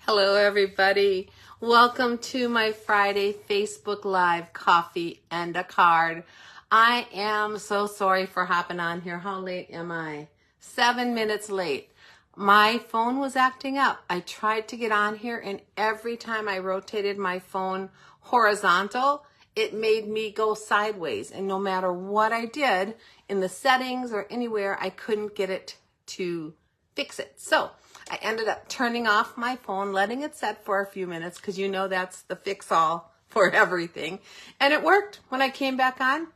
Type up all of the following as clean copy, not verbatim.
Hello, everybody. Welcome to my Friday Facebook Live coffee and a card. I am so sorry for hopping on here. How late am I? 7 minutes late. My phone was acting up. I tried to get on here, and every time I rotated my phone horizontal, it made me go sideways. And no matter what I did in the settings or anywhere, I couldn't get it to fix it. So I ended up turning off my phone, letting it set for a few minutes, because you know that's the fix-all for everything. And it worked. When I came back on,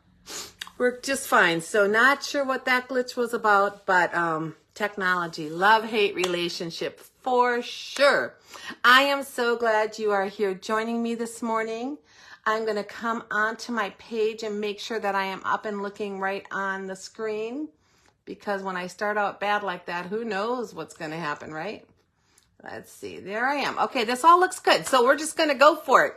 worked just fine. So not sure what that glitch was about, but technology, love-hate relationship for sure. I am so glad you are here joining me this morning. I'm going to come onto my page and make sure that I am up and looking right on the screen, because when I start out bad like that, who knows what's going to happen, right? Let's see. There I am. Okay, this all looks good. So we're just going to go for it.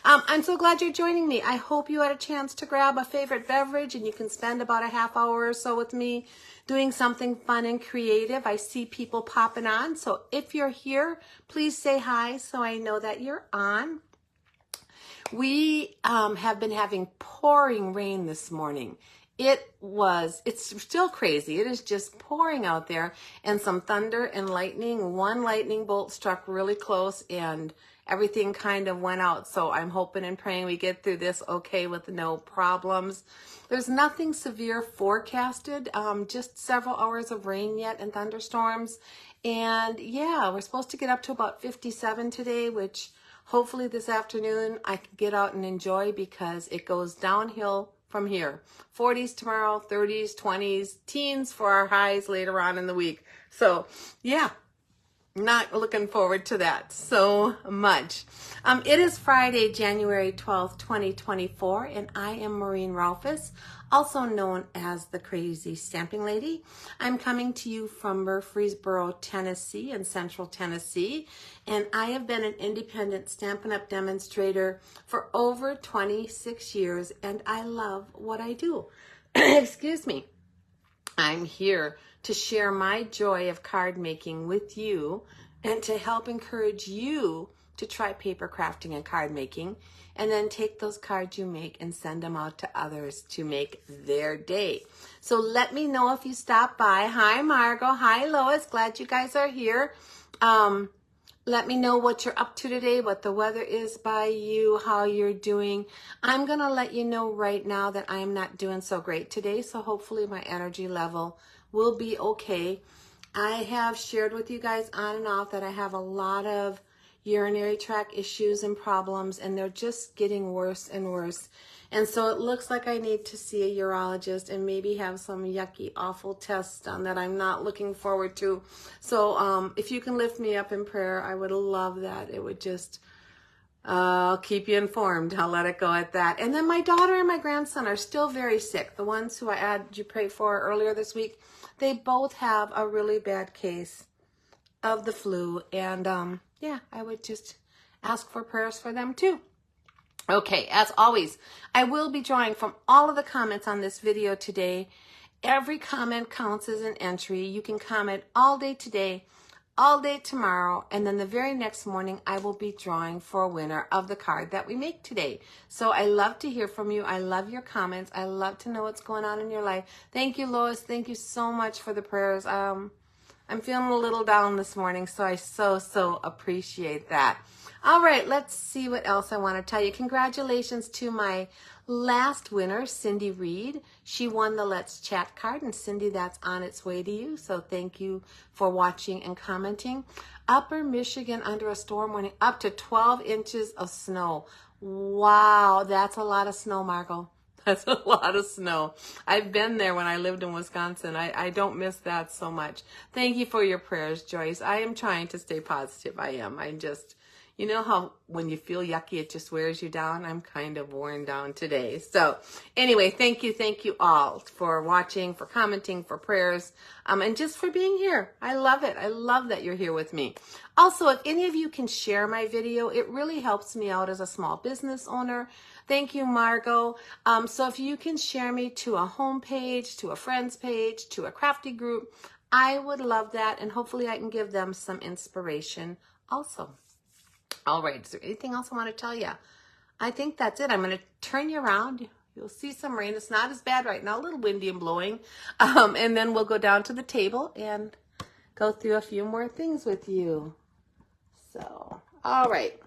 I'm so glad you're joining me. I hope you had a chance to grab a favorite beverage and you can spend about a half hour or so with me doing something fun and creative. I see people popping on. So if you're here, please say hi so I know that you're on. We have been having pouring rain this morning. It's still crazy. It is just pouring out there, and some thunder and lightning. One lightning bolt struck really close and everything kind of went out. So I'm hoping and praying we get through this okay with no problems. There's nothing severe forecasted, just several hours of rain yet and thunderstorms. And yeah, we're supposed to get up to about 57 today, which hopefully this afternoon I can get out and enjoy, because it goes downhill from here. 40s tomorrow, 30s, 20s, teens for our highs later on in the week. So yeah, not looking forward to that so much. It is Friday, January 12th, 2024, and I am Maureen Rolfus, also known as the Crazy Stamping Lady. I'm coming to you from Murfreesboro, Tennessee, in central Tennessee, and I have been an independent Stampin' Up! Demonstrator for over 26 years, and I love what I do. Excuse me. I'm here to share my joy of card making with you and to help encourage you to try paper crafting and card making, and then take those cards you make and send them out to others to make their day. So let me know if you stop by. Hi, Margot. Hi, Lois. Glad you guys are here. Let me know what you're up to today, what the weather is by you, how you're doing. I'm going to let you know right now that I am not doing so great today, so hopefully my energy level will be okay. I have shared with you guys on and off that I have a lot of urinary tract issues and problems, and they're just getting worse and worse. And so it looks like I need to see a urologist and maybe have some yucky, awful tests done that I'm not looking forward to. So if you can lift me up in prayer, I would love that. It would just, I'll keep you informed. I'll let it go at that. And then my daughter and my grandson are still very sick. The ones who I had you pray for earlier this week, they both have a really bad case of the flu. And yeah, I would just ask for prayers for them too. Okay, as always, I will be drawing from all of the comments on this video today. Every comment counts as an entry. You can comment all day today, all day tomorrow, and then the very next morning I will be drawing for a winner of the card that we make today. So I love to hear from you. I love your comments. I love to know what's going on in your life. Thank you, Lois. Thank you so much for the prayers. I'm feeling a little down this morning, so I so appreciate that. All right, let's see what else I want to tell you. Congratulations to my last winner, Cindy Reed. She won the Let's Chat card, and Cindy, that's on its way to you. So thank you for watching and commenting. Upper Michigan under a storm warning, up to 12 inches of snow. Wow, that's a lot of snow, Margot. That's a lot of snow. I've been there when I lived in Wisconsin. I don't miss that so much. Thank you for your prayers, Joyce. I am trying to stay positive. I am. I'm just, you know how when you feel yucky, it just wears you down? I'm kind of worn down today. So anyway, thank you all for watching, for commenting, for prayers, and just for being here. I love it. I love that you're here with me. Also, if any of you can share my video, it really helps me out as a small business owner. Thank you, Margot. So if you can share me to a home page, to a friend's page, to a crafty group, I would love that. And hopefully I can give them some inspiration also. All right, is there anything else I want to tell you? I think that's it. I'm going to turn you around. You'll see some rain. It's not as bad right now, a little windy and blowing. And then we'll go down to the table and go through a few more things with you. So, all right.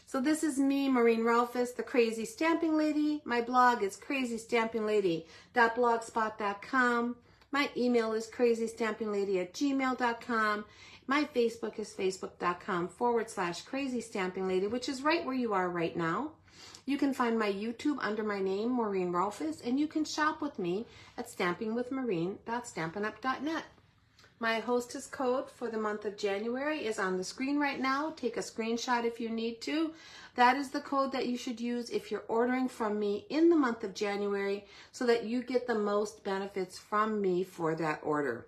So this is me, Maureen Rolfes, the Crazy Stamping Lady. My blog is crazystampinglady.blogspot.com. My email is crazystampinglady@gmail.com. My Facebook is facebook.com/crazystampinglady, which is right where you are right now. You can find my YouTube under my name, Maureen Rolfes, and you can shop with me at stampingwithmaureen.stampinup.net. My hostess code for the month of January is on the screen right now. Take a screenshot if you need to. That is the code that you should use if you're ordering from me in the month of January so that you get the most benefits from me for that order.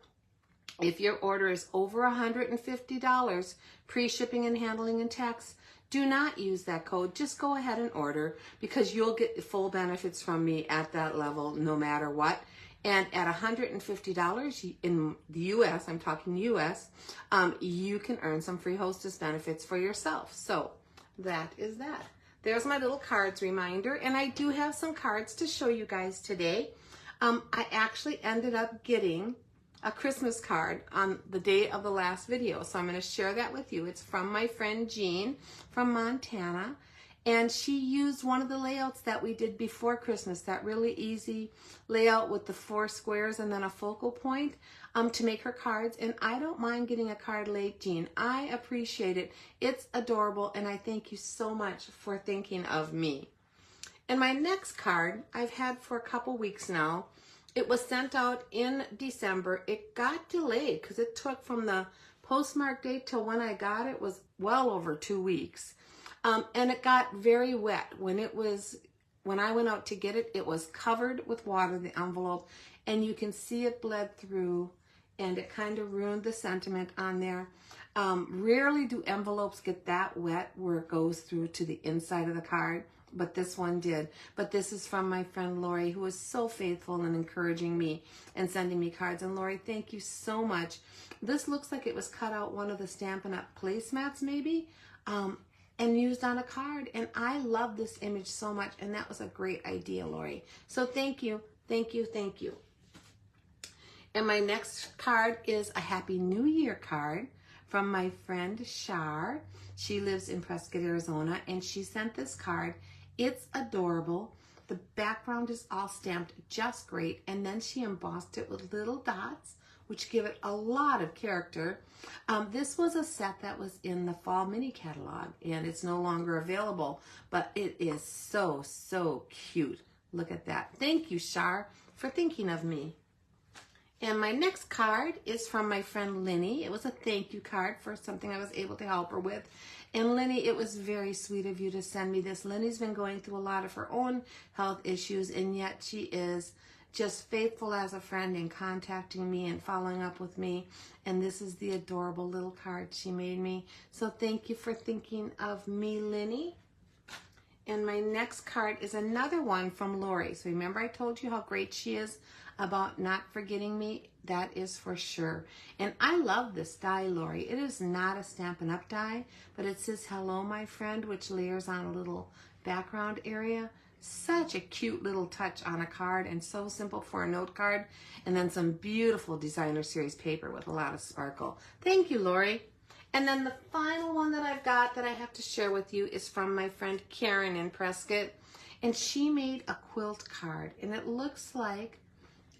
If your order is over $150, pre-shipping and handling and tax, do not use that code. Just go ahead and order because you'll get full benefits from me at that level no matter what. And at $150 in the US, I'm talking US, you can earn some free hostess benefits for yourself. So that is that. There's my little cards reminder. And I do have some cards to show you guys today. I actually ended up getting a Christmas card on the day of the last video. So I'm going to share that with you. It's from my friend Jean from Montana. And she used one of the layouts that we did before Christmas, that really easy layout with the 4 squares and then a focal point to make her cards. And I don't mind getting a card late, Jean. I appreciate it. It's adorable, and I thank you so much for thinking of me. And my next card I've had for a couple weeks now. It was sent out in December. It got delayed because it took from the postmark date till when I got it was well over 2 weeks. And it got very wet. When I went out to get it, it was covered with water, the envelope, and you can see it bled through, and it kind of ruined the sentiment on there. Rarely do envelopes get that wet where it goes through to the inside of the card, but this one did. But this is from my friend Lori, who was so faithful in encouraging me and sending me cards. And Lori, thank you so much. This looks like it was cut out one of the Stampin' Up! Placemats maybe, and used on a card. And I love this image so much, and that was a great idea, Lori. So thank you, thank you, thank you. And my next card is a Happy New Year card from my friend Shar. She lives in Prescott, Arizona, and she sent this card. It's adorable. The background is all stamped just great, and then she embossed it with little dots, which give it a lot of character. This was a set that was in the fall mini catalog, and it's no longer available, but it is so, so cute. Look at that. Thank you, Shar, for thinking of me. And my next card is from my friend Linny. It was a thank you card for something I was able to help her with. And Linny, it was very sweet of you to send me this. Linny's been going through a lot of her own health issues, and yet she is just faithful as a friend in contacting me and following up with me. And this is the adorable little card she made me. So thank you for thinking of me, Linny. And my next card is another one from Lori. So remember I told you how great she is about not forgetting me? That is for sure. And I love this die, Lori. It is not a Stampin' Up! Die, but it says, hello, my friend, which layers on a little background area. Such a cute little touch on a card, and so simple for a note card. And then some beautiful designer series paper with a lot of sparkle. Thank you, Lori. And then the final one that I've got that I have to share with you is from my friend Karen in Prescott. And she made a quilt card, and it looks like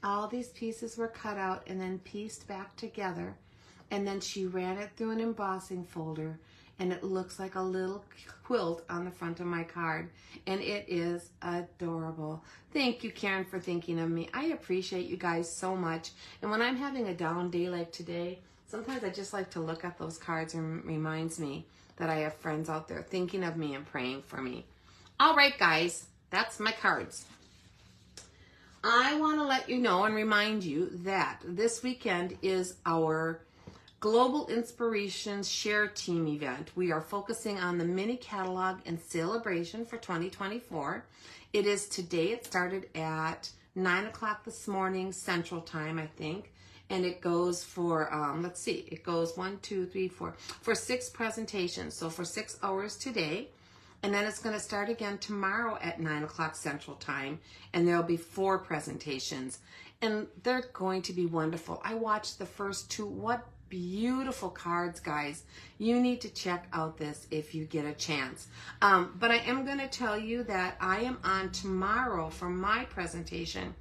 all these pieces were cut out and then pieced back together, and then she ran it through an embossing folder, and it looks like a little quilt on the front of my card, and it is adorable. Thank you, Karen, for thinking of me. I appreciate you guys so much. And when I'm having a down day like today, sometimes I just like to look at those cards, and it reminds me that I have friends out there thinking of me and praying for me. All right, guys, that's my cards. I want to let you know and remind you that this weekend is our Global Inspirations Share Team event. We are focusing on the mini catalog and celebration for 2024. It is today. It started at 9 o'clock this morning, Central Time, I think. and it goes for, let's see, it goes 1, 2, 3, 4, for 6 presentations. So for 6 hours today, and then it's going to start again tomorrow at 9 o'clock Central Time, and there'll be 4 presentations, and they're going to be wonderful. I watched the first 2. What beautiful cards, guys. You need to check out this if you get a chance. But I am going to tell you that I am on tomorrow for my presentation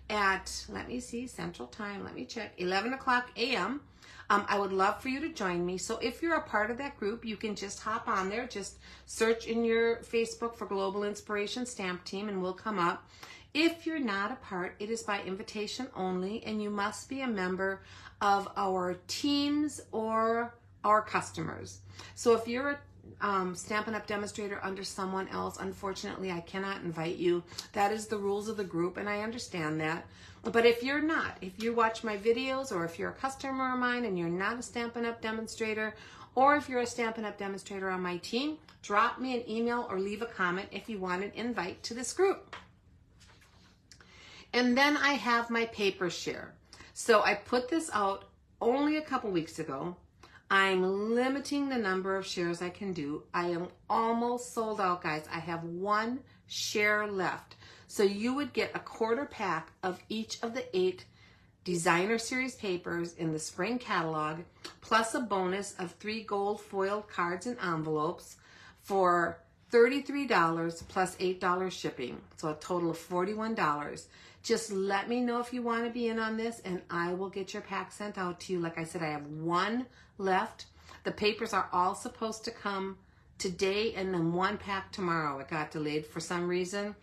at, let me see, Central Time, let me check, 11 o'clock a.m. I would love for you to join me. So if you're a part of that group, you can just hop on there. Just search in your Facebook for Global Inspiration Stamp Team and we'll come up. If you're not a part, it is by invitation only, and you must be a member of our teams or our customers. So if you're a Stampin' Up! Demonstrator under someone else, unfortunately, I cannot invite you. That is the rules of the group, and I understand that. But if you're not, if you watch my videos, or if you're a customer of mine and you're not a Stampin' Up! Demonstrator, or if you're a Stampin' Up! Demonstrator on my team, drop me an email or leave a comment if you want an invite to this group. And then I have my paper share. So I put this out only a couple weeks ago. I'm limiting the number of shares I can do. I am almost sold out, guys. I have 1 share left. So you would get a quarter pack of each of the 8 designer series papers in the spring catalog, plus a bonus of 3 gold foiled cards and envelopes for $33 plus $8 shipping. So a total of $41. Just let me know if you want to be in on this, and I will get your pack sent out to you. Like I said, I have 1 left. The papers are all supposed to come today, and then 1 pack tomorrow. It got delayed for some reason.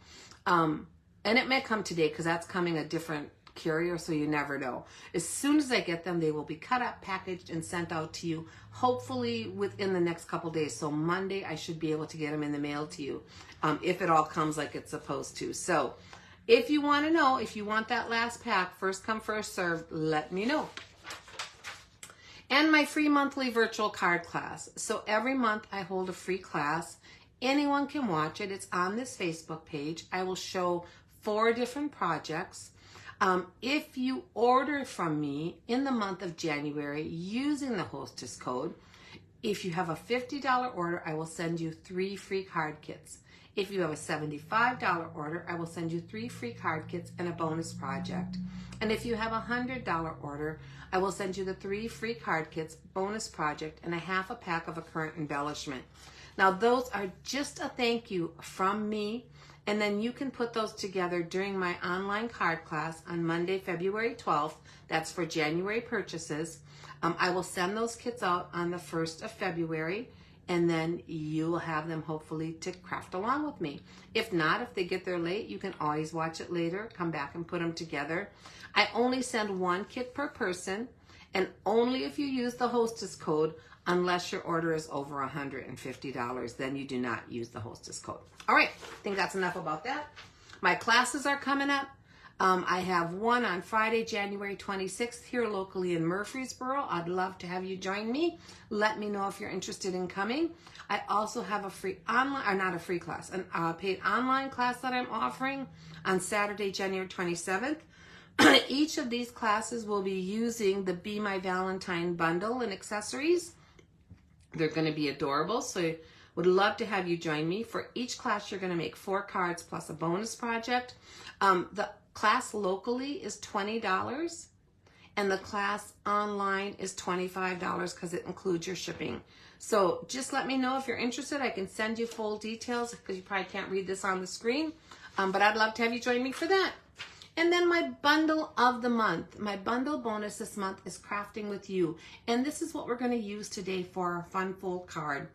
And it may come today because that's coming a different courier, so you never know. As soon as I get them, they will be cut up, packaged, and sent out to you, hopefully within the next couple days. So Monday, I should be able to get them in the mail to you, if it all comes like it's supposed to. So if you want to know, if you want that last pack, first come, first serve, let me know. And my free monthly virtual card class. So every month I hold a free class. Anyone can watch it. It's on this Facebook page. I will show 4 different projects. If you order from me in the month of January using the hostess code, if you have a $50 order, I will send you 3 free card kits. If you have a $75 order, I will send you 3 free card kits and a bonus project. And if you have a $100 order, I will send you the 3 free card kits, bonus project, and a half a pack of a current embellishment. Now, those are just a thank you from me, and then you can put those together during my online card class on Monday, February 12th. That's for January purchases. I will send those kits out on the 1st of February, and then you will have them hopefully to craft along with me. If not, if they get there late, you can always watch it later, come back and put them together. I only send 1 kit per person, and only if you use the hostess code, unless your order is over $150, then you do not use the hostess code. All right, I think that's enough about that. My classes are coming up. I have one on Friday, January 26th here locally in Murfreesboro. I'd love to have you join me. Let me know if you're interested in coming. I also have a free online, or not a free class, a paid online class that I'm offering on Saturday, January 27th. Each of these classes will be using the Be My Valentine bundle and accessories. They're going to be adorable, so would love to have you join me. For each class, you're going to make 4 cards plus a bonus project. The class locally is $20, and the class online is $25 because it includes your shipping. So just let me know if you're interested. I can send you full details because you probably can't read this on the screen, but I'd love to have you join me for that. And then my bundle of the month, my bundle bonus this month is Crafting with You. And this is what we're going to use today for our fun fold card.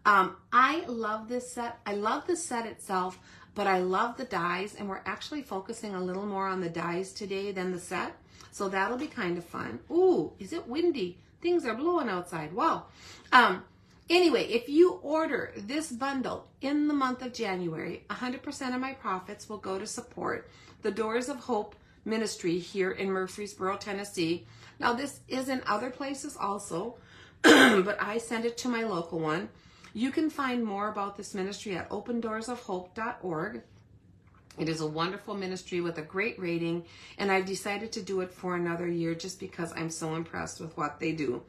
I love this set. I love the set itself, but I love the dies, and we're actually focusing a little more on the dies today than the set. So that'll be kind of fun. Ooh, is it windy? Things are blowing outside. Wow. Anyway, if you order this bundle in the month of January, 100% of my profits will go to support the Doors of Hope ministry here in Murfreesboro, Tennessee. Now, this is in other places also, but I send it to my local one. You can find more about this ministry at opendoorsofhope.org. It is a wonderful ministry with a great rating, and I've decided to do it for another year just because I'm so impressed with what they do.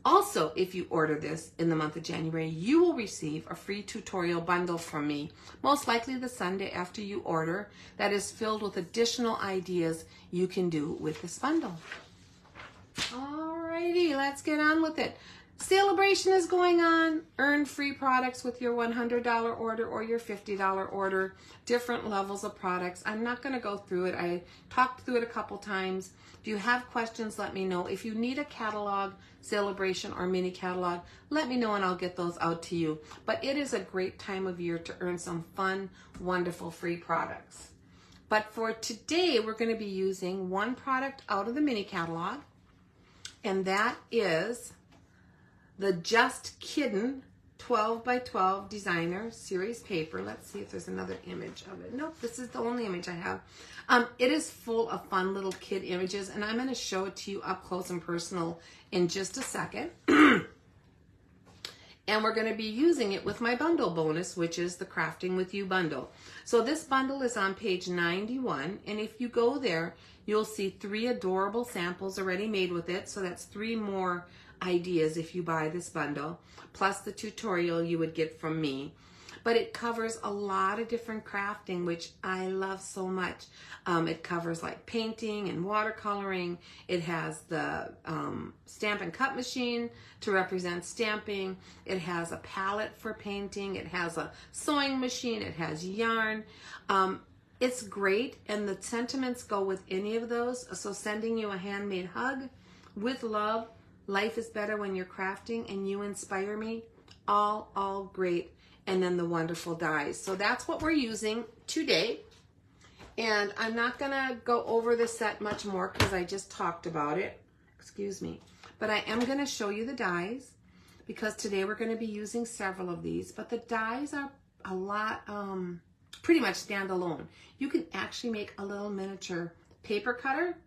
Also, if you order this in the month of January, you will receive a free tutorial bundle from me, most likely the Sunday after you order, that is filled with additional ideas you can do with this bundle. Alrighty, let's get on with it. Celebration is going on. Earn free products with your $100 order or your $50 order. Different levels of products. I'm not going to go through it. I talked through it a couple times. If you have questions, let me know. If you need a catalog, celebration, or mini catalog, let me know and I'll get those out to you. But it is a great time of year to earn some fun, wonderful free products. But for today, we're going to be using one product out of the mini catalog, and that is the Just Kiddin 12 by 12 designer series paper. Let's see if there's another image of it. Nope, this is the only image I have. It is full of fun little kid images, and I'm going to show it to you up close and personal in just a second. And we're going to be using it with my bundle bonus, which is the Crafting With You bundle. So this bundle is on page 91, and if you go there, you'll see 3 adorable samples already made with it. So that's 3 more ideas if you buy this bundle, plus the tutorial you would get from me. But it covers a lot of different crafting, which I love so much. It covers like painting and watercoloring. It has the stamp and cut machine to represent stamping. It has a palette for painting. It has a sewing machine. It has yarn. It's great, and the sentiments go with any of those. So sending you a handmade hug with love. Life is better when you're crafting, and you inspire me. All great. And then the wonderful dies. So that's what we're using today. And I'm not going to go over the set much more because I just talked about it. Excuse me. But I am going to show you the dies because today we're going to be using several of these. But the dies are a lot, pretty much stand alone. You can actually make a little miniature paper cutter.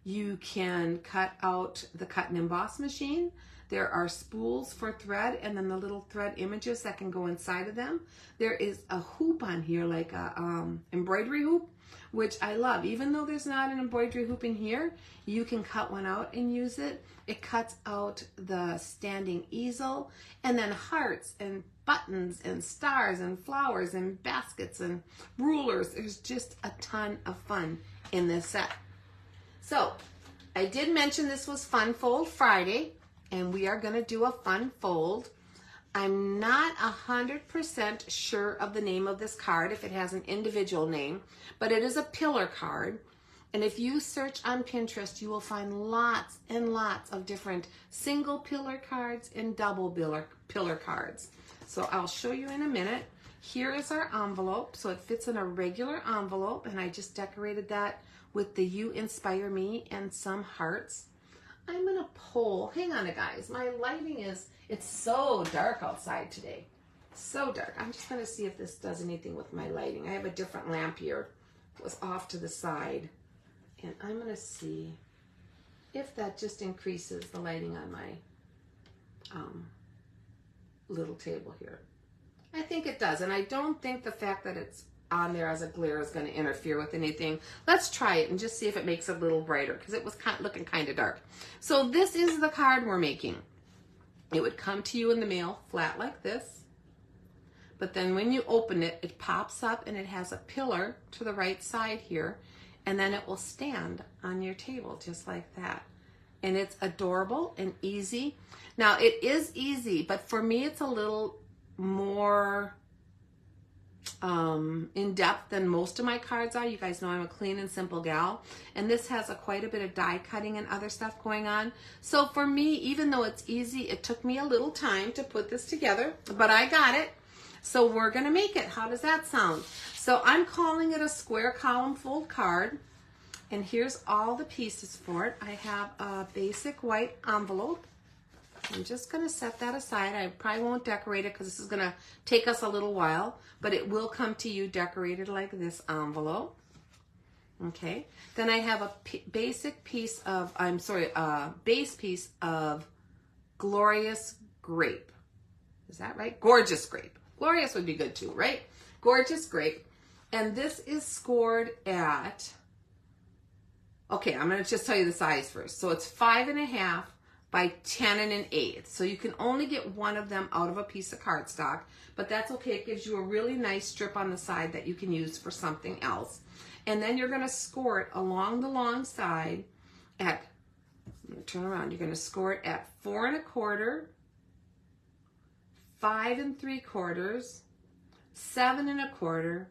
You can cut out the cut and emboss machine. There are spools for thread, and then the little thread images that can go inside of them. There is a hoop on here, like a embroidery hoop, which I love. Even though there's not an embroidery hoop in here, you can cut one out and use it. It cuts out the standing easel, and then hearts and buttons and stars and flowers and baskets and rulers. There's just a ton of fun in this set. So I did mention this was Fun Fold Friday, and we are going to do a fun fold. I'm not 100% sure of the name of this card, if it has an individual name, but it is a pillar card. And if you search on Pinterest, you will find lots and lots of different single pillar cards and double pillar cards. So I'll show you in a minute. Here is our envelope. So it fits in a regular envelope, and I just decorated that with the You Inspire Me and some hearts. I'm going to pull, hang on guys, my lighting is, it's so dark outside today. So dark. I'm just going to see if this does anything with my lighting. I have a different lamp here. It was off to the side. And I'm going to see if that just increases the lighting on my little table here. I think it does. And I don't think the fact that it's on there as a glare is going to interfere with anything. Let's try it and just see if it makes it a little brighter, because it was looking kind of dark. So this is the card we're making. It would come to you in the mail flat like this, but then when you open it, it pops up and it has a pillar to the right side here, and then it will stand on your table just like that. And it's adorable and easy. Now it is easy, but for me it's a little more in depth than most of my cards are. You guys know I'm a clean and simple gal, and this has quite a bit of die cutting and other stuff going on. So for me, even though it's easy, it took me a little time to put this together, but I got it. So we're gonna make it. How does that sound? So I'm calling it a square column fold card, and here's all the pieces for it. I have a basic white envelope. I'm just going to set that aside. I probably won't decorate it because this is going to take us a little while, but it will come to you decorated like this envelope. Okay. Then I have a base piece of Glorious Grape. Is that right? Gorgeous Grape. Glorious would be good too, right? Gorgeous Grape. And this is scored at, okay, I'm going to just tell you the size first. So it's 5.5 by 10 1/8. So you can only get one of them out of a piece of cardstock, but that's okay. It gives you a really nice strip on the side that you can use for something else. And then you're going to score it along the long side at, I'm going to turn around, you're going to score it at 4 1/4, 5 3/4, 7 1/4,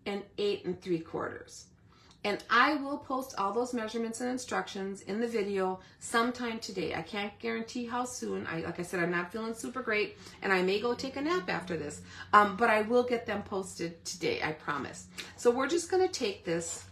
and 8 3/4. And I will post all those measurements and instructions in the video sometime today. I can't guarantee how soon. Like I said, I'm not feeling super great, and I may go take a nap after this. But I will get them posted today, I promise. So we're just going to take this,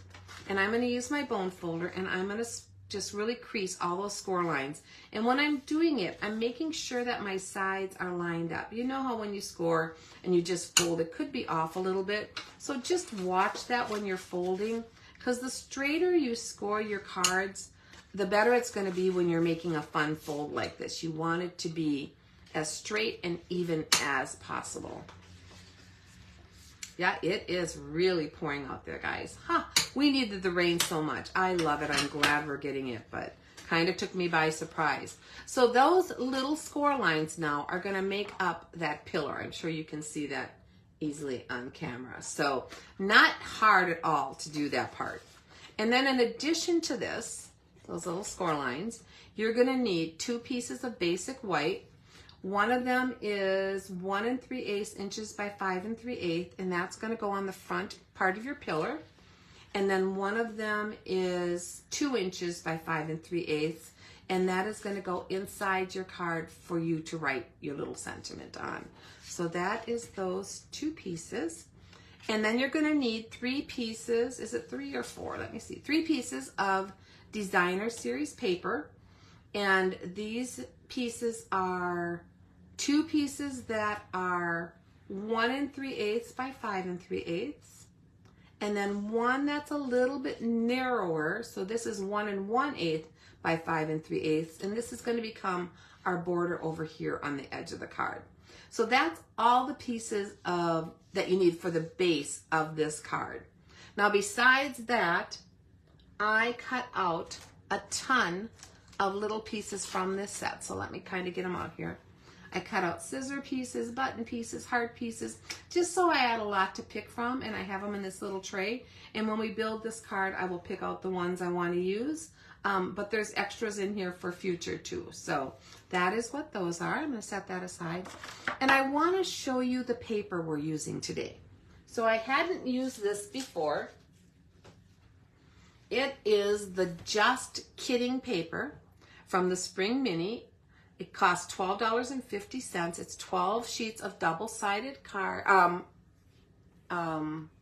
and I'm going to use my bone folder, and I'm going to just really crease all those score lines. And when I'm doing it, I'm making sure that my sides are lined up. You know how when you score and you just fold, it could be off a little bit. So just watch that when you're folding, because the straighter you score your cards, the better it's going to be when you're making a fun fold like this. You want it to be as straight and even as possible. Yeah, it is really pouring out there, guys. We needed the rain so much. I love it. I'm glad we're getting it, but kind of took me by surprise. So those little score lines now are going to make up that pillar. I'm sure you can see that easily on camera. So not hard at all to do that part. And then in addition to this, those little score lines, you're going to need 2 pieces of basic white. One of them is 1 3/8 inches by 5 3/8, and that's going to go on the front part of your pillar. And then one of them is 2 inches by 5 3/8, and that is going to go inside your card for you to write your little sentiment on. So that is those 2 pieces. And then you're going to need 3 pieces. Is it 3 or 4? Let me see. 3 pieces of designer series paper. And these pieces are 2 pieces that are 1 3/8 by 5 3/8. And then one that's a little bit narrower. So this is 1 1/8 by 5 3/8. And this is going to become our border over here on the edge of the card. So that's all the pieces that you need for the base of this card. Now besides that, I cut out a ton of little pieces from this set. So let me kind of get them out here. I cut out scissor pieces, button pieces, heart pieces, just so I had a lot to pick from, and I have them in this little tray. And when we build this card, I will pick out the ones I want to use. But there's extras in here for future too. So that is what those are. I'm going to set that aside. And I want to show you the paper we're using today. So I hadn't used this before. It is the Just Kiddin paper from the Spring Mini. It costs $12.50. It's 12 sheets of double-sided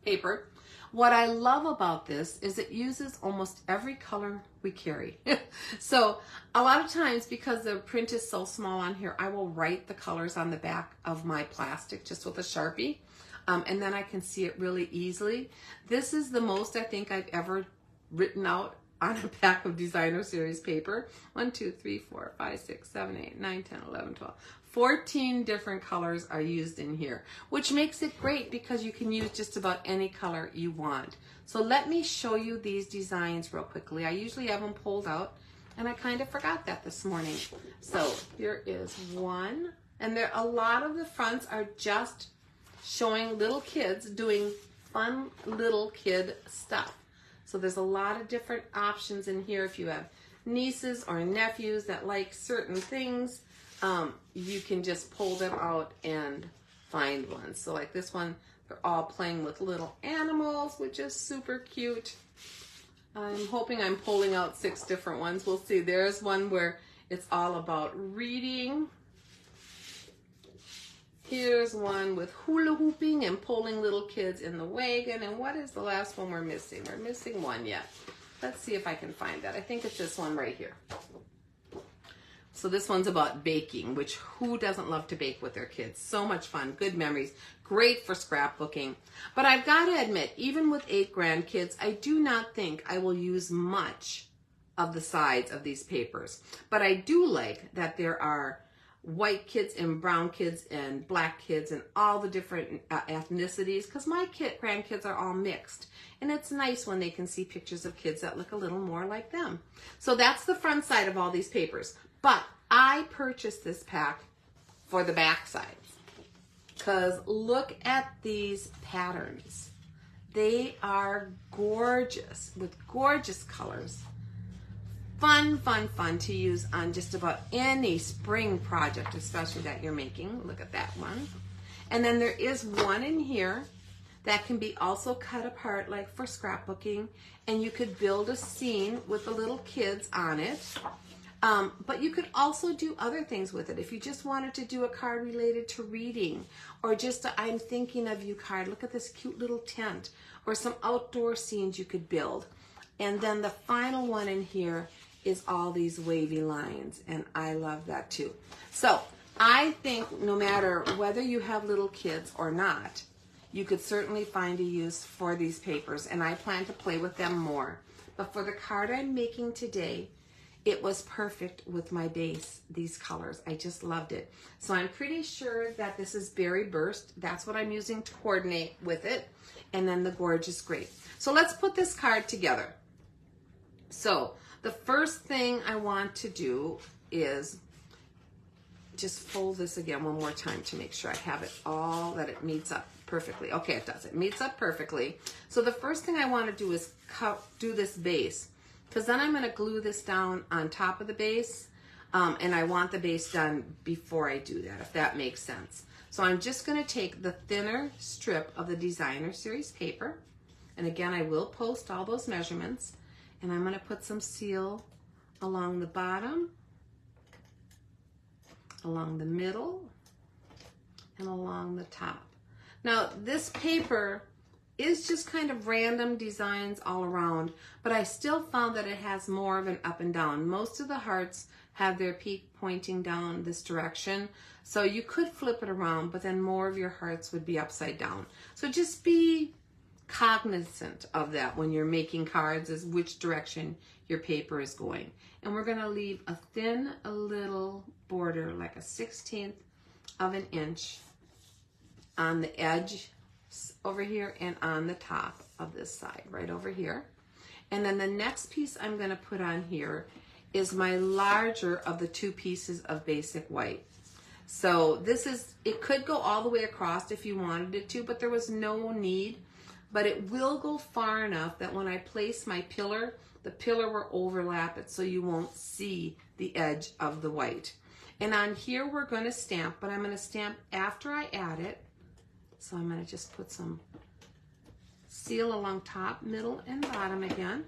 paper. What I love about this is it uses almost every color we carry. So a lot of times, because the print is so small on here, I will write the colors on the back of my plastic just with a Sharpie, and then I can see it really easily. This is the most I think I've ever written out on a pack of designer series paper. 1, 2, 3, 4, 5, 6, 7, 8, 9, 10, 11, 12. 14 different colors are used in here, which makes it great because you can use just about any color you want. So let me show you these designs real quickly. I usually have them pulled out, and I kind of forgot that this morning. So here is one, and a lot of the fronts are just showing little kids doing fun little kid stuff. So there's a lot of different options in here. If you have nieces or nephews that like certain things, you can just pull them out and find one. So like this one, they're all playing with little animals, which is super cute. I'm hoping I'm pulling out 6 different ones. We'll see. There's one where it's all about reading. Here's one with hula hooping and pulling little kids in the wagon. And what is the last one we're missing? We're missing one yet. Let's see if I can find that. I think it's this one right here. So this one's about baking, which who doesn't love to bake with their kids? So much fun, good memories, great for scrapbooking. But I've got to admit, even with 8 grandkids, I do not think I will use much of the sides of these papers. But I do like that there are white kids and brown kids and black kids and all the different ethnicities, because my grandkids are all mixed. And it's nice when they can see pictures of kids that look a little more like them. So that's the front side of all these papers. But I purchased this pack for the back side, because look at these patterns. They are gorgeous with gorgeous colors. Fun, fun, fun to use on just about any spring project, especially that you're making. Look at that one. And then there is one in here that can be also cut apart like for scrapbooking, and you could build a scene with the little kids on it. But you could also do other things with it. If you just wanted to do a card related to reading, or just a I'm thinking of you card. Look at this cute little tent, or some outdoor scenes you could build. And then the final one in here is all these wavy lines, and I love that too. So I think no matter whether you have little kids or not, you could certainly find a use for these papers, and I plan to play with them more. But for the card I'm making today, it was perfect with my base, these colors. I just loved it. So I'm pretty sure that this is Berry Burst. That's what I'm using to coordinate with it. And then the gorgeous grape. So let's put this card together. So the first thing I want to do is just fold this again one more time to make sure I have it all, that it meets up perfectly. Okay, it does. It meets up perfectly. So the first thing I want to do is do this base, because then I'm going to glue this down on top of the base, and I want the base done before I do that, if that makes sense. So I'm just going to take the thinner strip of the Designer Series paper, and again, I will post all those measurements, and I'm going to put some seal along the bottom, along the middle, and along the top. Now, this paper is just kind of random designs all around, but I still found that it has more of an up and down. Most of the hearts have their peak pointing down this direction, so you could flip it around, but then more of your hearts would be upside down. So just be cognizant of that when you're making cards, is which direction your paper is going. And we're going to leave a thin, a little border, like a 1/16 of an inch on the edge over here and on the top of this side, right over here. And then the next piece I'm going to put on here is my larger of the two pieces of basic white. So this is, it could go all the way across if you wanted it to, but there was no need. But it will go far enough that when I place my pillar, the pillar will overlap it so you won't see the edge of the white. And on here we're going to stamp, but I'm going to stamp after I add it. So I'm going to just put some seal along top, middle, and bottom again,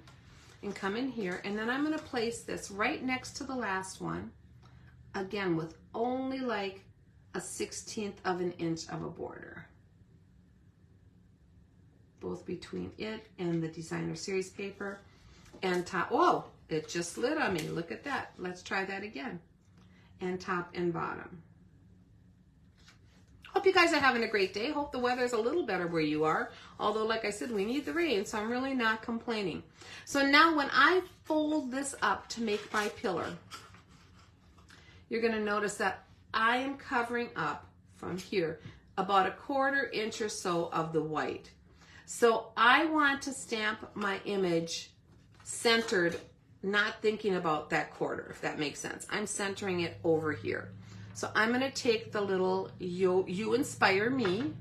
and come in here. And then I'm going to place this right next to the last one, again with only like a 1/16 of an inch of a border, both between it and the Designer Series paper and top. Oh, it just slid on me. Look at that. Let's try that again. And top and bottom. Hope you guys are having a great day. Hope the weather's a little better where you are. Although, like I said, we need the rain, so I'm really not complaining. So now when I fold this up to make my pillar, you're going to notice that I am covering up from here about a 1/4 inch or so of the white. So I want to stamp my image centered, not thinking about that 1/4, if that makes sense. I'm centering it over here. So I'm going to take the little You Inspire Me,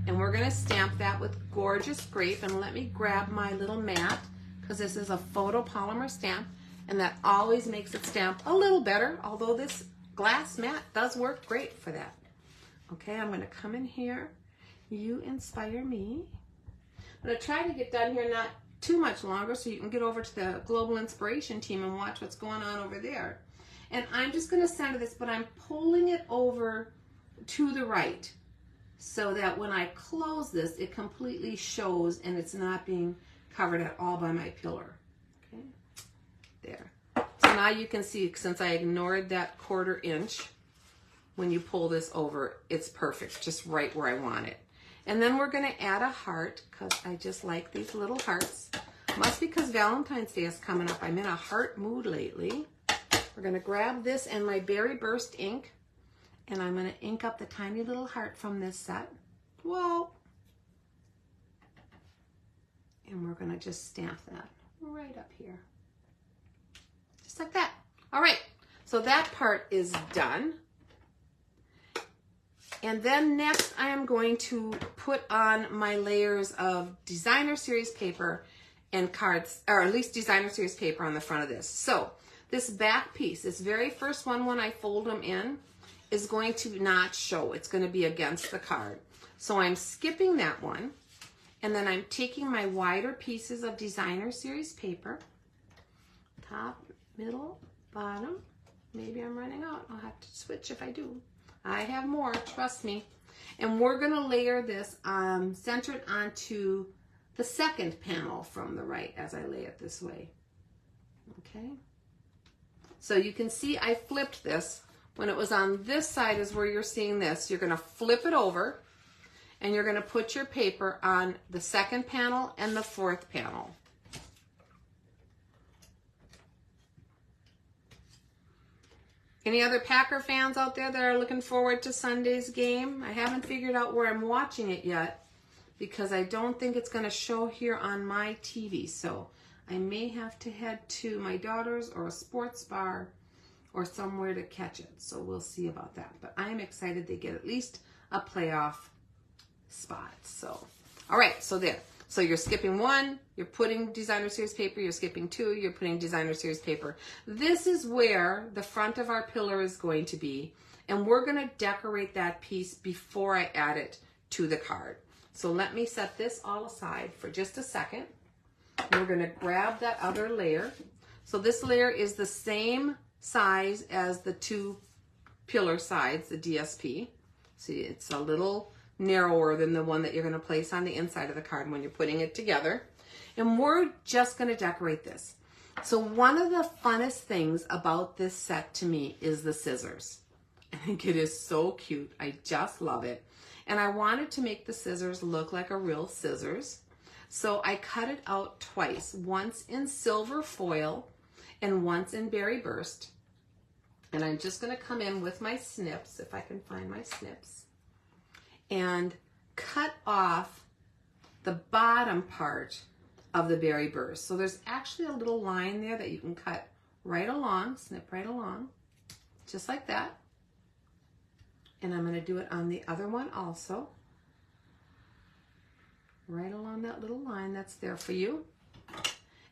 and we're going to stamp that with gorgeous grape. And let me grab my little mat, because this is a photopolymer stamp, and that always makes it stamp a little better, although this glass mat does work great for that. Okay, I'm going to come in here, You Inspire Me. I'm going to try to get done here not too much longer so you can get over to the Global Inspiration team and watch what's going on over there. And I'm just going to center this, but I'm pulling it over to the right so that when I close this, it completely shows and it's not being covered at all by my pillar. Okay, there. So now you can see, since I ignored that 1/4 inch, when you pull this over, it's perfect, just right where I want it. And then we're going to add a heart, because I just like these little hearts. Must be because Valentine's Day is coming up. I'm in a heart mood lately. We're gonna grab this and my Berry Burst ink, and I'm gonna ink up the tiny little heart from this set. Whoa. And we're gonna just stamp that right up here. Just like that. All right, so that part is done. And then next I am going to put on my layers of designer series paper and cards, or at least designer series paper on the front of this. So this back piece, this very first one when I fold them in, is going to not show. It's going to be against the card. So I'm skipping that one. And then I'm taking my wider pieces of designer series paper, top, middle, bottom. Maybe I'm running out. I'll have to switch if I do. I have more, trust me. And we're gonna layer this centered onto the second panel from the right as I lay it this way. Okay. So you can see I flipped this. When it was on this side is where you're seeing this. You're gonna flip it over, and you're going to put your paper on the second panel and the fourth panel. Any other Packer fans out there that are looking forward to Sunday's game? I haven't figured out where I'm watching it yet because I don't think it's going to show here on my TV. So I may have to head to my daughter's or a sports bar or somewhere to catch it. So we'll see about that. But I'm excited they get at least a playoff spot. So, all right, so there. So you're skipping one, you're putting designer series paper, you're skipping two, you're putting designer series paper. This is where the front of our pillar is going to be, and we're going to decorate that piece before I add it to the card. So let me set this all aside for just a second. We're going to grab that other layer. So this layer is the same size as the two pillar sides, the DSP. See, it's a little narrower than the one that you're going to place on the inside of the card when you're putting it together. And we're just going to decorate this. So one of the funnest things about this set to me is the scissors. I think it is so cute. I just love it. And I wanted to make the scissors look like a real scissors. So I cut it out twice, once in silver foil and once in Berry Burst. And I'm just going to come in with my snips, if I can find my snips, and cut off the bottom part of the Berry Burst. So there's actually a little line there that you can cut right along, snip right along, just like that. And I'm going to do it on the other one also, right along that little line that's there for you.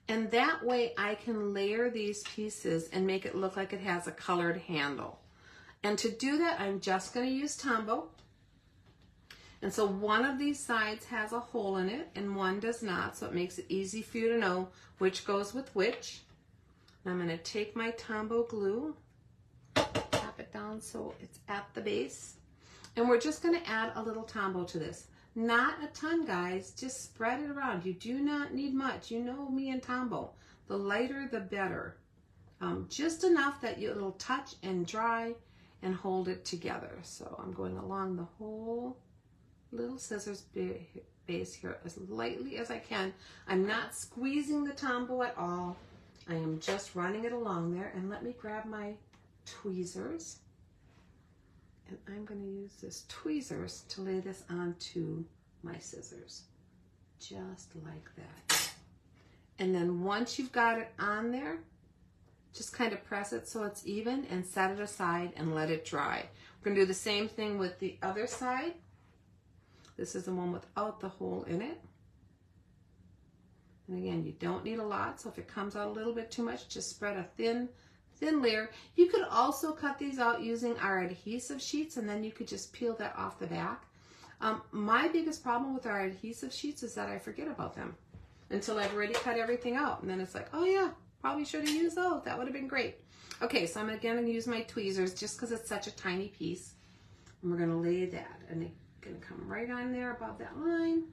And that way I can layer these pieces and make it look like it has a colored handle. And to do that, I'm just going to use Tombow. And so one of these sides has a hole in it and one does not, so it makes it easy for you to know which goes with which. And I'm going to take my Tombow glue, tap it down so it's at the base, and we're just going to add a little Tombow to this. Not a ton, guys, just spread it around. You do not need much. You know me and Tombow. The lighter, the better. Just enough that it'll touch and dry and hold it together. So I'm going along the whole little scissors base here as lightly as I can. I'm not squeezing the Tombow at all. I am just running it along there. And let me grab my tweezers. And I'm going to use this tweezers to lay this onto my scissors. Just like that. And then once you've got it on there, just kind of press it so it's even and set it aside and let it dry. We're going to do the same thing with the other side. This is the one without the hole in it. And again, you don't need a lot, so if it comes out a little bit too much, just spread a thin layer. You could also cut these out using our adhesive sheets, and then you could just peel that off the back. My biggest problem with our adhesive sheets is that I forget about them until I've already cut everything out. And then it's like, oh yeah, probably should have used those. That would have been great. Okay, so I'm again going to use my tweezers just because it's such a tiny piece. And we're going to lay that. And it's going to come right on there above that line.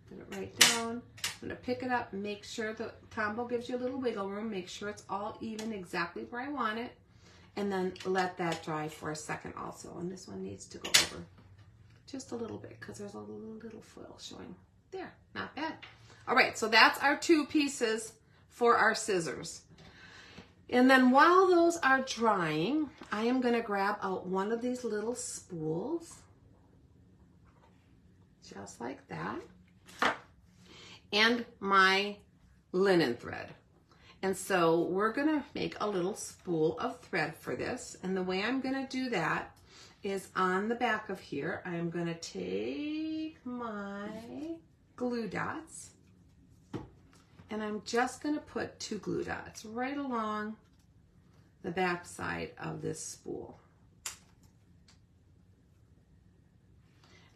Put it right down. I'm going to pick it up, make sure the Tombow gives you a little wiggle room, make sure it's all even exactly where I want it, and then let that dry for a second also. And this one needs to go over just a little bit because there's a little foil showing. There, not bad. All right, so that's our two pieces for our scissors. And then while those are drying, I am going to grab out one of these little spools, just like that, and my linen thread. And so we're going to make a little spool of thread for this. And the way I'm going to do that is on the back of here, I'm going to take my glue dots, and I'm just going to put 2 glue dots right along the back side of this spool.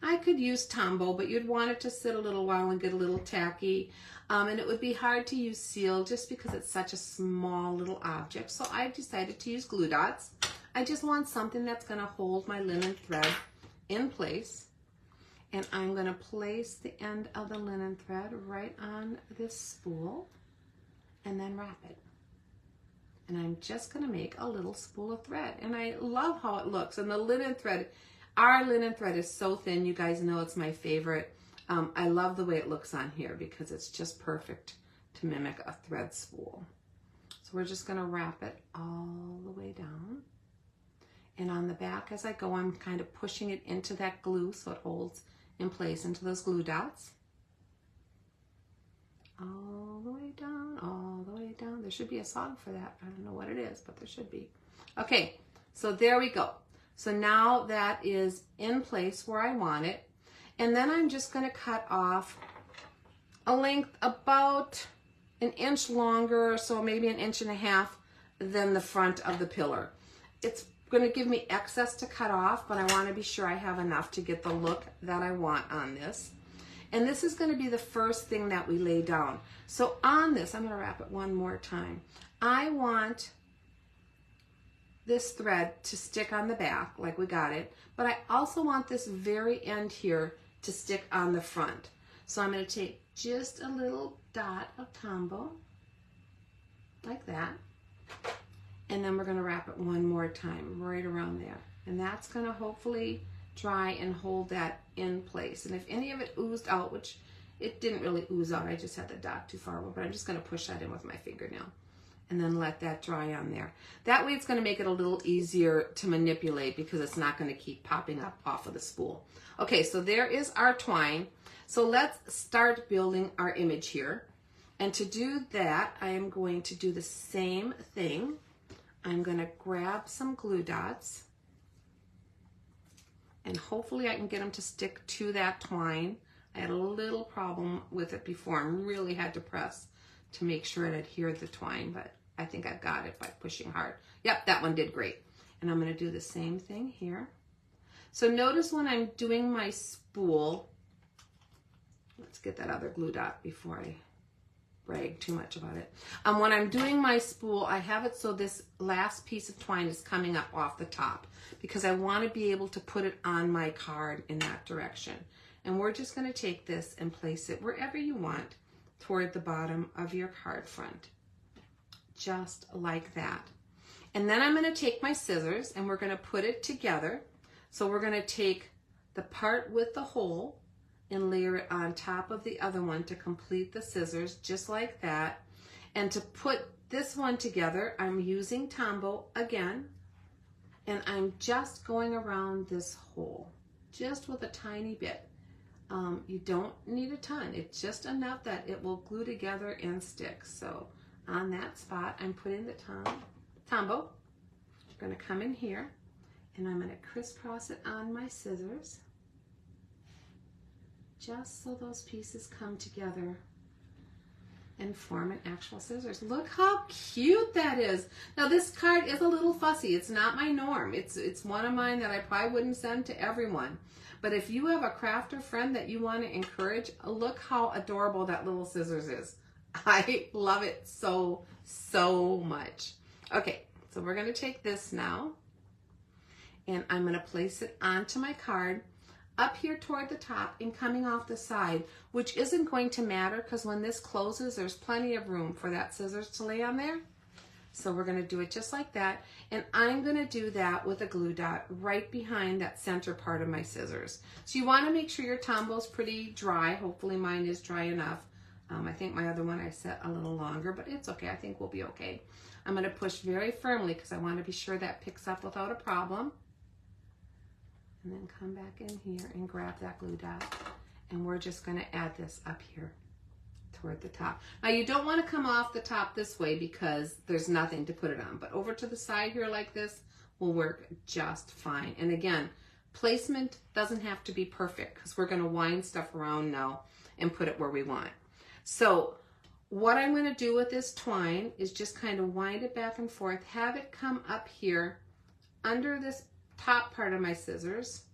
I could use Tombow, but you'd want it to sit a little while and get a little tacky. And it would be hard to use seal just because it's such a small little object. So I decided to use glue dots. I just want something that's going to hold my linen thread in place. And I'm going to place the end of the linen thread right on this spool and then wrap it. And I'm just going to make a little spool of thread. And I love how it looks. And the linen thread, our linen thread is so thin. You guys know it's my favorite. I love the way it looks on here because it's just perfect to mimic a thread spool. So we're just going to wrap it all the way down. And on the back as I go, I'm kind of pushing it into that glue so it holds in place into those glue dots. All the way down, all the way down. There should be a song for that. I don't know what it is, but there should be. Okay, so there we go. So now that is in place where I want it. And then I'm just going to cut off a length about 1 inch longer, so maybe 1.5 inches than the front of the pillar. It's going to give me excess to cut off, but I want to be sure I have enough to get the look that I want on this. And this is going to be the first thing that we lay down. So on this, I'm going to wrap it one more time. I want this thread to stick on the back like we got it, but I also want this very end here to stick on the front. So I'm going to take just a little dot of Tombow like that, and then we're going to wrap it one more time right around there, and that's going to hopefully dry and hold that in place. And if any of it oozed out, which it didn't really ooze out, I just had the dot too far over, but I'm just going to push that in with my fingernail and then let that dry on there. That way it's going to make it a little easier to manipulate because it's not going to keep popping up off of the spool. Okay, so there is our twine. So let's start building our image here. And to do that, I am going to do the same thing. I'm going to grab some glue dots, and hopefully I can get them to stick to that twine. I had a little problem with it before and really had to press to make sure it adhered the twine, but I think I've got it by pushing hard. Yep, that one did great. And I'm going to do the same thing here. So notice when I'm doing my spool, let's get that other glue dot before I brag too much about it. When I'm doing my spool, I have it so this last piece of twine is coming up off the top because I want to be able to put it on my card in that direction. And we're just going to take this and place it wherever you want toward the bottom of your card front, just like that. And then I'm going to take my scissors and we're going to put it together. So we're going to take the part with the hole and layer it on top of the other one to complete the scissors, just like that. And to put this one together, I'm using Tombow again, and I'm just going around this hole, just with a tiny bit. You don't need a ton. It's just enough that it will glue together and stick. So on that spot, I'm putting the Tombow. I'm going to come in here, and I'm going to crisscross it on my scissors, just so those pieces come together and form an actual scissors. Look how cute that is. Now this card is a little fussy. It's not my norm. It's one of mine that I probably wouldn't send to everyone. But if you have a crafter friend that you want to encourage, look how adorable that little scissors is. I love it so, so much. Okay, so we're going to take this now, and I'm going to place it onto my card up here toward the top and coming off the side, which isn't going to matter because when this closes, there's plenty of room for that scissors to lay on there. So we're going to do it just like that, and I'm going to do that with a glue dot right behind that center part of my scissors. So you want to make sure your Tombow's pretty dry. Hopefully mine is dry enough. I think my other one I set a little longer, but it's okay. I think we'll be okay. I'm going to push very firmly because I want to be sure that picks up without a problem. And then come back in here and grab that glue dot. And we're just going to add this up here toward the top. Now you don't want to come off the top this way because there's nothing to put it on, but over to the side here like this will work just fine. And again, placement doesn't have to be perfect because we're going to wind stuff around now and put it where we want. So what I'm going to do with this twine is just kind of wind it back and forth, have it come up here under this top part of my scissors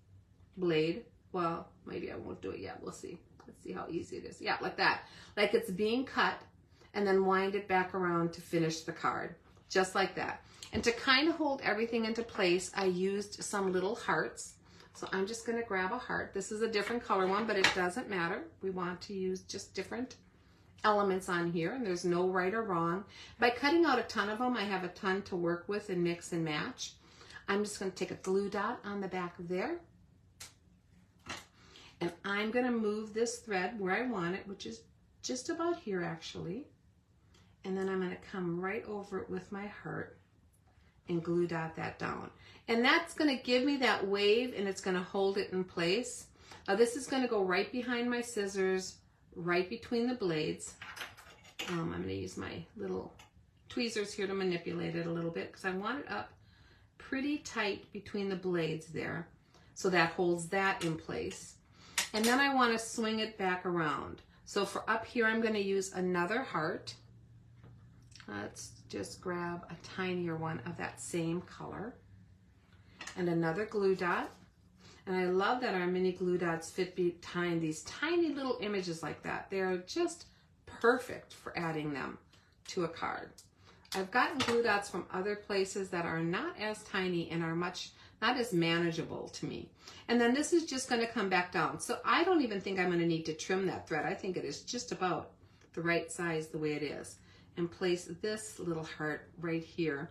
blade. Well, maybe I won't do it yet. We'll see. Let's see how easy it is. Yeah, like that. Like it's being cut, and then wind it back around to finish the card. Just like that. And to kind of hold everything into place, I used some little hearts. So I'm just going to grab a heart. This is a different color one, but it doesn't matter. We want to use just different elements on here, and there's no right or wrong. By cutting out a ton of them, I have a ton to work with and mix and match. I'm just going to take a glue dot on the back of there. And I'm going to move this thread where I want it, which is just about here actually. And then I'm going to come right over it with my heart and glue dot that down. And that's going to give me that wave, and it's going to hold it in place. Now this is going to go right behind my scissors, right between the blades. I'm going to use my little tweezers here to manipulate it a little bit because I want it up pretty tight between the blades there. So that holds that in place. And then I want to swing it back around. So for up here, I'm going to use another heart. Let's just grab a tinier one of that same color. And another glue dot. And I love that our mini glue dots fit behind these tiny little images like that. They're just perfect for adding them to a card. I've gotten glue dots from other places that are not as tiny and are not as manageable to me. And then this is just going to come back down. So I don't even think I'm going to need to trim that thread. I think it is just about the right size the way it is. And place this little heart right here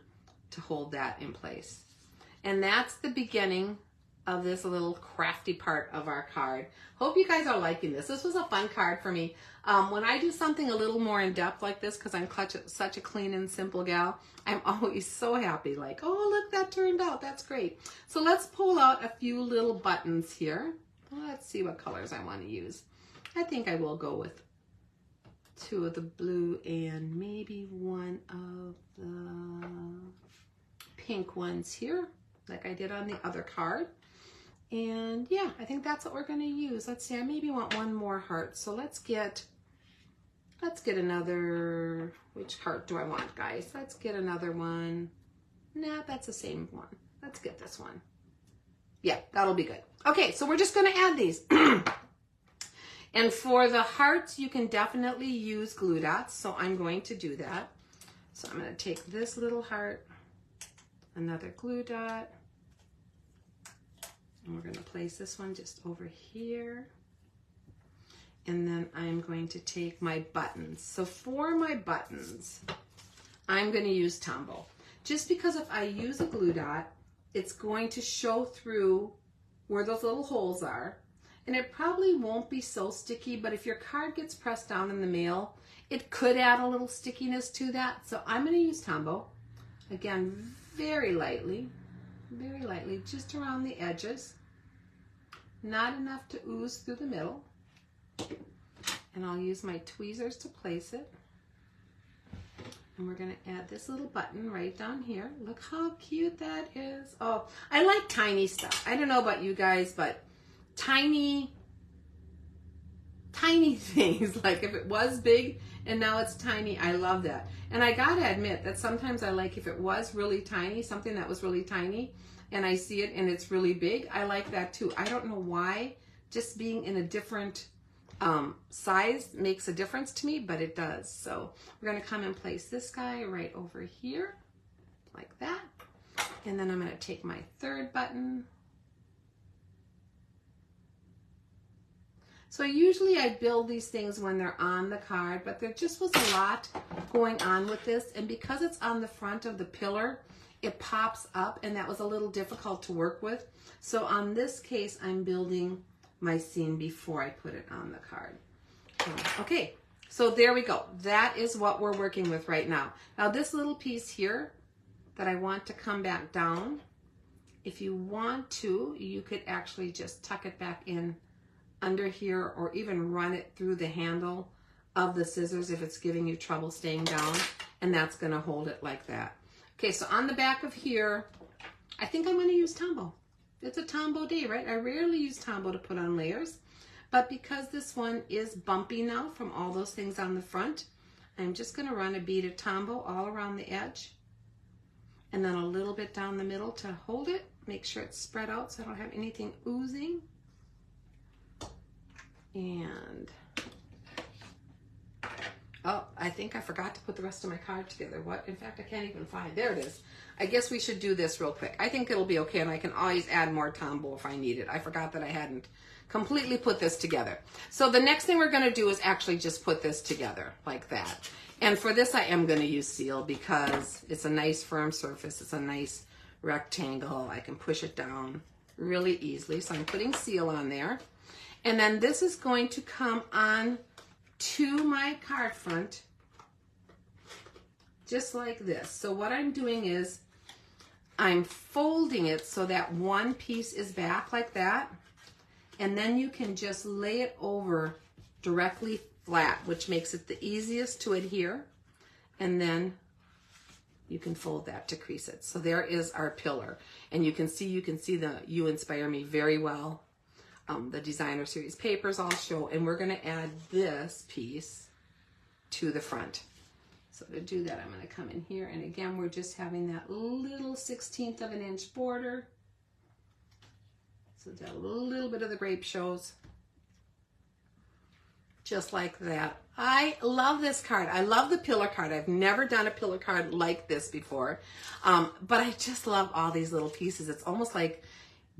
to hold that in place. And that's the beginning of this little crafty part of our card. Hope you guys are liking this. This was a fun card for me. When I do something a little more in depth like this, because I'm such a clean and simple gal, I'm always so happy, like, oh, look, that turned out. That's great. So let's pull out a few little buttons here. Let's see what colors I want to use. I think I will go with 2 of the blue and maybe 1 of the pink ones here, like I did on the other card. And yeah, I think that's what we're going to use. Let's see, I maybe want 1 more heart. So let's get another, which heart do I want, guys? Let's get another one. Nah, that's the same one. Let's get this one. Yeah, that'll be good. Okay, so we're just going to add these. And for the hearts, you can definitely use glue dots. So I'm going to do that. So I'm going to take this little heart, another glue dot, and we're going to place this one just over here. And then I'm going to take my buttons. So for my buttons, I'm going to use Tombow. Just because if I use a glue dot, it's going to show through where those little holes are. And it probably won't be so sticky, but if your card gets pressed down in the mail, it could add a little stickiness to that. So I'm going to use Tombow. Again, very lightly, just around the edges. Not enough to ooze through the middle. And I'll use my tweezers to place it. And we're going to add this little button right down here. Look how cute that is. Oh, I like tiny stuff. I don't know about you guys, but tiny things, like if it was big and now it's tiny, I love that. And I gotta admit that sometimes I like if it was really tiny, something that was really tiny, and I see it and it's really big, I like that too. I don't know why, just being in a different size makes a difference to me, but it does. So we're gonna come and place this guy right over here, like that. And then I'm gonna take my third button. So usually I build these things when they're on the card, but there just was a lot going on with this. And because it's on the front of the pillar, it pops up, and that was a little difficult to work with. So on this case, I'm building my scene before I put it on the card. Okay, So there we go. That is what we're working with right now. Now this little piece here that I want to come back down, if you want to, you could actually just tuck it back in under here, or even run it through the handle of the scissors if it's giving you trouble staying down, and that's going to hold it like that. Okay, so on the back of here, I think I'm going to use Tombow. It's a Tombow day, right? I rarely use Tombow to put on layers, but because this one is bumpy now from all those things on the front, I'm just going to run a bead of Tombow all around the edge, and then a little bit down the middle to hold it. Make sure it's spread out so I don't have anything oozing. And oh, I think I forgot to put the rest of my card together. What? In fact, I can't even find. There it is. I guess we should do this real quick. I think it'll be okay, and I can always add more Tombow if I need it. I forgot that I hadn't completely put this together. So the next thing we're going to do is actually just put this together like that. And for this, I am going to use seal because it's a nice firm surface. It's a nice rectangle. I can push it down really easily. So I'm putting seal on there. And then this is going to come on to my card front just like this. So what I'm doing is I'm folding it so that one piece is back like that, and then you can just lay it over directly flat, which makes it the easiest to adhere, and then you can fold that to crease it. So there is our pillar, and you can see the You Inspire Me very well. The designer series papers I'll show, and we're going to add this piece to the front. So to do that, I'm going to come in here, and again, we're just having that little 1/16 of an inch border, so that a little bit of the grape shows, just like that. I love this card. I love the pillar card. I've never done a pillar card like this before, but I just love all these little pieces. It's almost like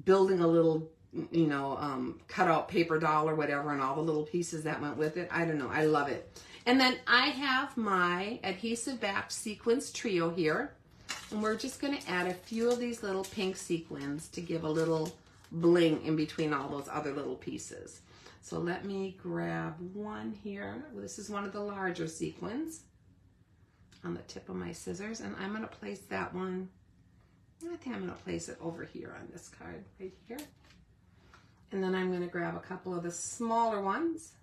building a little, you know, cut out paper doll or whatever, and all the little pieces that went with it. I don't know. I love it. And then I have my Adhesive Backed Sequins Trio here, and we're just going to add a few of these little pink sequins to give a little bling in between all those other little pieces. So let me grab one here. This is one of the larger sequins on the tip of my scissors, and I'm going to place that one. I think I'm going to place it over here on this card right here. And then I'm going to grab a couple of the smaller ones,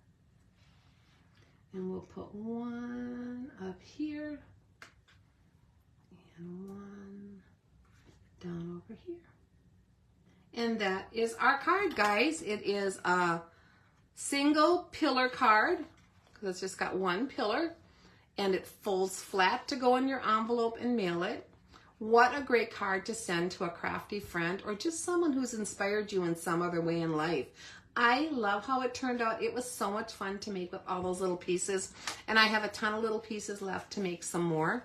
and we'll put one up here and one down over here. And that is our card, guys. It is a single pillar card because it's just got one pillar, and it folds flat to go in your envelope and mail it. What a great card to send to a crafty friend or just someone who's inspired you in some other way in life. I love how it turned out. It was so much fun to make with all those little pieces, and I have a ton of little pieces left to make some more.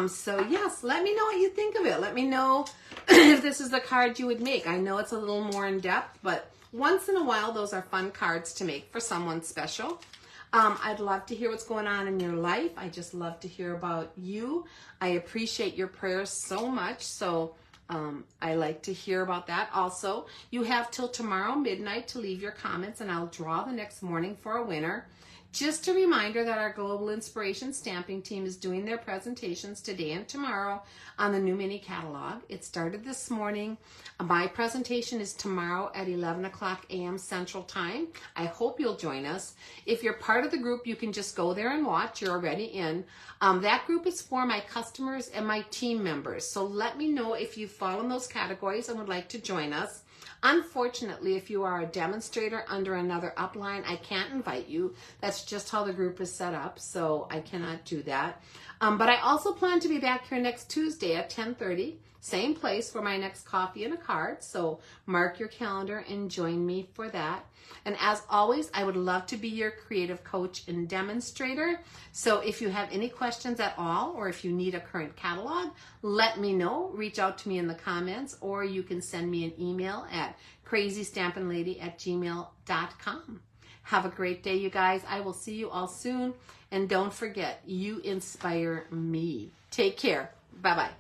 So yes, let me know what you think of it. Let me know if this is the card you would make. I know it's a little more in depth, but once in a while, those are fun cards to make for someone special. I'd love to hear what's going on in your life. I just love to hear about you. I appreciate your prayers so much. So I like to hear about that. Also, you have till tomorrow midnight to leave your comments, and I'll draw the next morning for a winner. Just a reminder that our Global Inspiration Stamping Team is doing their presentations today and tomorrow on the new mini catalog. It started this morning. My presentation is tomorrow at 11 o'clock a.m. Central Time. I hope you'll join us. If you're part of the group, you can just go there and watch. You're already in. That group is for my customers and my team members. So let me know if you fall in those categories and would like to join us. Unfortunately, if you are a demonstrator under another upline, I can't invite you. That's just how the group is set up, so I cannot do that. But I also plan to be back here next Tuesday at 10:30, same place for my next coffee and a card, so mark your calendar and join me for that. And as always, I would love to be your creative coach and demonstrator. So if you have any questions at all, or if you need a current catalog, let me know. Reach out to me in the comments, or you can send me an email at crazystampinglady@gmail.com. Have a great day, you guys. I will see you all soon. And don't forget, you inspire me. Take care. Bye-bye.